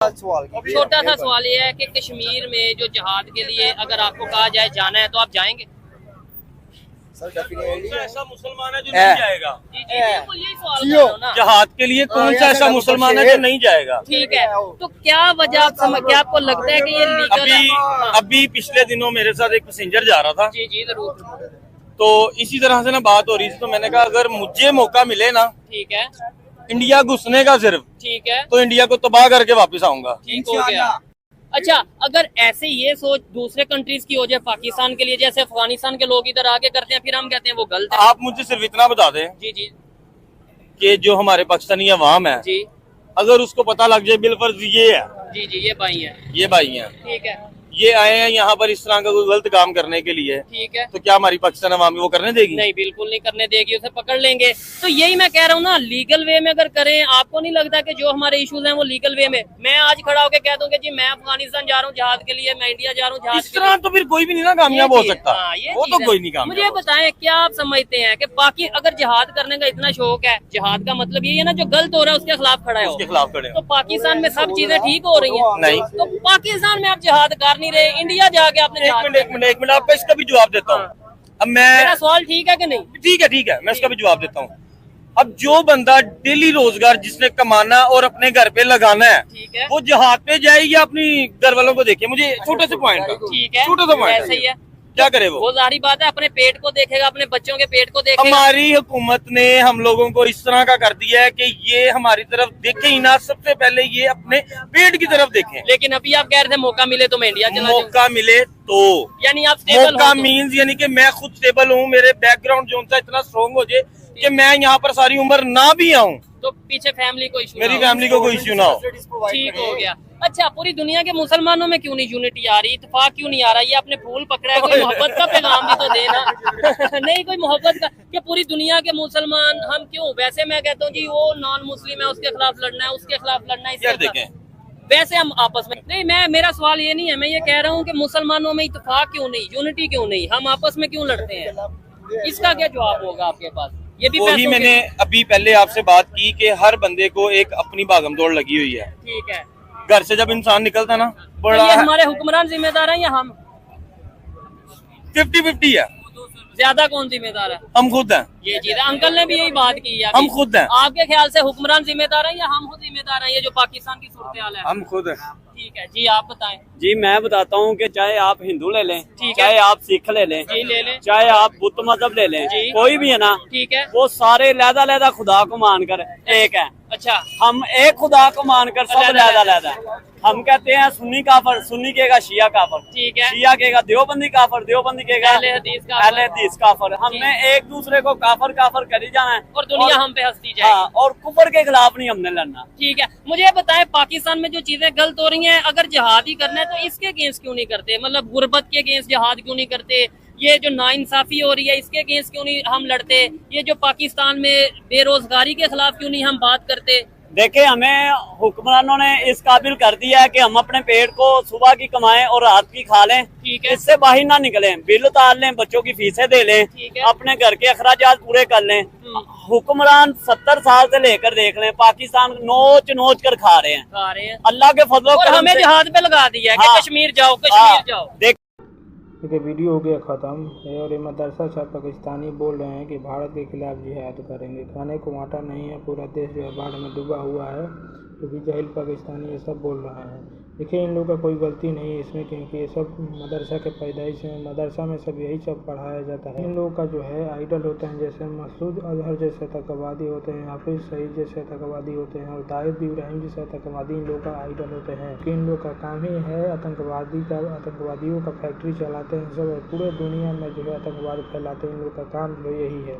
छोटा सा सवाल ये है कि कश्मीर में जो जिहाद के लिए अगर आपको कहा जाए जाना है तो आप जाएंगे? ऐसा मुसलमान है जो नहीं जाएगा? जी जी बिल्कुल यही सवाल कर रहा हूं ना। जिहाद के लिए कौन सा ऐसा मुसलमान है जो नहीं जाएगा? ठीक है, तो क्या वजह क्या आपको लगता है कि ये लीगल है? अभी पिछले दिनों मेरे साथ एक पैसेंजर जा रहा था। जी जी जरूर। तो इसी तरह से ना बात हो रही थी, तो मैंने कहा अगर मुझे मौका मिले ना ठीक है इंडिया घुसने का सिर्फ, ठीक है, तो इंडिया को तबाह करके वापस आऊंगा। ठीक हो गया। अच्छा, अगर ऐसे ये सोच दूसरे कंट्रीज की हो जाए पाकिस्तान के लिए, जैसे अफगानिस्तान के लोग इधर आके करते हैं, फिर हम कहते हैं वो गलत है। आप मुझे सिर्फ इतना बता दें जी जी कि जो हमारे पाकिस्तानी अवाम है, जी अगर उसको पता लग जाए बिलफर्ज ये है, जी जी ये भाई है, ये भाई है, ठीक है, ये आए हैं यहाँ पर इस तरह का कोई गलत काम करने के लिए, ठीक है, तो क्या हमारी पाकिस्तान अवाम वो करने देगी? नहीं बिल्कुल नहीं करने देगी, उसे पकड़ लेंगे। तो यही मैं कह रहा हूँ ना, लीगल वे में अगर करें, आपको नहीं लगता कि जो हमारे इश्यूज हैं वो लीगल वे में? मैं आज खड़ा होकर कह दूंगा जी मैं अफगानिस्तान जा रहा हूँ जहाज के लिए, मैं इंडिया जा रहा हूँ जहाज इस तरह तो फिर कोई भी नहीं ना कामयाब हो सकता। वो तो कोई नहीं कामयाब। मुझे बताएं, क्या आप समझते हैं कि बाकी अगर जिहाद करने का इतना शौक है, जिहाद का मतलब यही है ना जो गलत हो रहा है उसके खिलाफ खड़ा है, उसके खिलाफ खड़े। तो पाकिस्तान में सब चीजें ठीक हो रही है? नहीं, तो पाकिस्तान में आप जिहाद कर नहीं रहे, इंडिया जाके आपने एक मिनट आपका इसका भी जवाब देता हूँ। अब मेरा सवाल ठीक है कि नहीं? ठीक है, मैं इसका भी जवाब देता हूँ। अब जो बंदा डेली रोजगार जिसने कमाना और अपने घर पे लगाना है, ठीक है, वो जहाज पे जाए या अपनी घर वालों को देखे? मुझे छोटे से पॉइंट, ठीक है, छोटा सा पॉइंट ऐसा ही है। क्या करे वो जारी बात है, अपने पेट को देखेगा, अपने बच्चों के पेट को देखेगा। हमारी हुकूमत ने हम लोगों को इस तरह का कर दिया है कि ये हमारी तरफ देखे ही ना, सबसे पहले ये अपने पेट की तरफ देखें। लेकिन अभी आप कह रहे थे मौका मिले तो मैं इंडिया चला जाऊं। मौका मिले तो यानी आप स्टेबल मौका मीन्स यानी कि मैं खुद स्टेबल हूँ, मेरे बैकग्राउंड जो सा इतना स्ट्रॉन्ग हो जाए कि मैं यहाँ पर सारी उम्र ना भी आऊँ, तो पीछे फैमिली को इश्यू, मेरी फैमिली को कोई इश्यू ना हो। ठीक हो गया। अच्छा, पूरी दुनिया के मुसलमानों में क्यों नहीं यूनिटी आ रही, इत्तेफाक क्यों नहीं आ रहा? ये आपने फूल पकड़ा है, कोई मोहब्बत का पैगाम भी तो देना। नहीं, कोई मोहब्बत का, कि पूरी दुनिया के मुसलमान हम क्यों? वैसे मैं कहता हूँ जी वो नॉन मुस्लिम है, उसके खिलाफ लड़ना है, उसके खिलाफ लड़ना है, इसके खिलाफ। वैसे हम आपस में नहीं, मेरा सवाल ये नहीं है, मैं ये कह रहा हूँ कि मुसलमानों में इत्तेफाक क्यों नहीं, यूनिटी क्यों नहीं, हम आपस में क्यों लड़ते हैं? इसका क्या जवाब होगा आपके पास? ये भी वही मैंने अभी पहले आपसे बात की कि हर बंदे को एक अपनी भागमदौड़ लगी हुई है। ठीक है, घर से जब इंसान निकलता ना, बड़ा ये हमारे हुक्मरान जिम्मेदार हैं या हम? 50-50 है। ज्यादा कौन जिम्मेदार है? हम खुद हैं। ये चीज है, अंकल ने भी यही बात की है। हम खुद हैं। आपके ख्याल से हुक्मरान जिम्मेदार है या हम खुद जिम्मेदार हैं? ये जो पाकिस्तान की सूरत हाल है, हम खुद हैं। ठीक है जी, आप बताएं। जी मैं बताता हूँ कि चाहे आप हिंदू ले लें, ठीक है, चाहे आप सिख ले लें, जी ले लें, चाहे आप बुद्ध मजहब ले लें, जी, कोई भी है ना, ठीक है, वो सारे लहदा खुदा को मानकर एक है। अच्छा, हम एक खुदा को मानकर सब लहदा। हम कहते हैं सुन्नी काफर, सुन्नी कहेगा शिया काफर, ठीक है, शिया कहेगा देवबंदी काफर, देवबंदी कहेगा अहले हदीस काफर। हमने एक दूसरे को काफर करी जाना है और दुनिया हम पे हंसती जाए। हाँ, और कुफर के खिलाफ नहीं हमने लड़ना। ठीक है, मुझे बताएं, पाकिस्तान में जो चीजें गलत हो रही हैं, अगर जिहाद ही करना है तो इसके अगेंस्ट क्यों नहीं करते? मतलब गुर्बत के अगेंस्ट जिहाद क्यों नहीं करते? ये जो नाइंसाफी हो रही है इसके अगेंस्ट क्यों नहीं हम लड़ते? ये जो पाकिस्तान में बेरोजगारी के खिलाफ क्यों नहीं हम बात करते? देखे, हमें हुक्मरानों ने इस काबिल कर दिया है कि हम अपने पेट को सुबह की कमाएं और रात की खा लें, ठीक है, इससे बाहर ना निकलें, बिल उतार लें, बच्चों की फीसें दे लें, अपने घर के अखराजात पूरे कर लें। हुक्मरान 70 साल से लेकर देख लें, पाकिस्तान नोच कर खा रहे हैं। अल्लाह के फजल और हमें जिहाद पे लगा दिया है कि कश्मीर जाओ, कश्मीर जाओ। देखिए वीडियो हो गया ख़त्म और ये मदरसा शाह पाकिस्तानी बोल रहे हैं कि भारत के खिलाफ जिहाद करेंगे। खाने को आटा नहीं है, पूरा देश जो है बाढ़ में डूबा हुआ है, क्योंकि जहिल पाकिस्तानी ये सब बोल रहे हैं। देखिए, इन लोगों का कोई गलती नहीं है इसमें, क्योंकि ये सब मदरसा के पैदाइश में, मदरसा में सब यही सब पढ़ाया जाता है। इन लोगों का जो है आइडल होते हैं, जैसे मसूद अजहर जैसे आतंकवादी होते हैं, हाफिज सईद जैसे आतंकवादी होते हैं, और दाऊद इब्राहिम जैसे आतंकवादी इन लोगों का आइडल होते हैं। कि इन लोग का काम ही है आतंकवादियों का फैक्ट्री चलाते हैं सब, पूरे दुनिया में जो है आतंकवाद फैलाते हैं। इन लोग का काम जो यही है।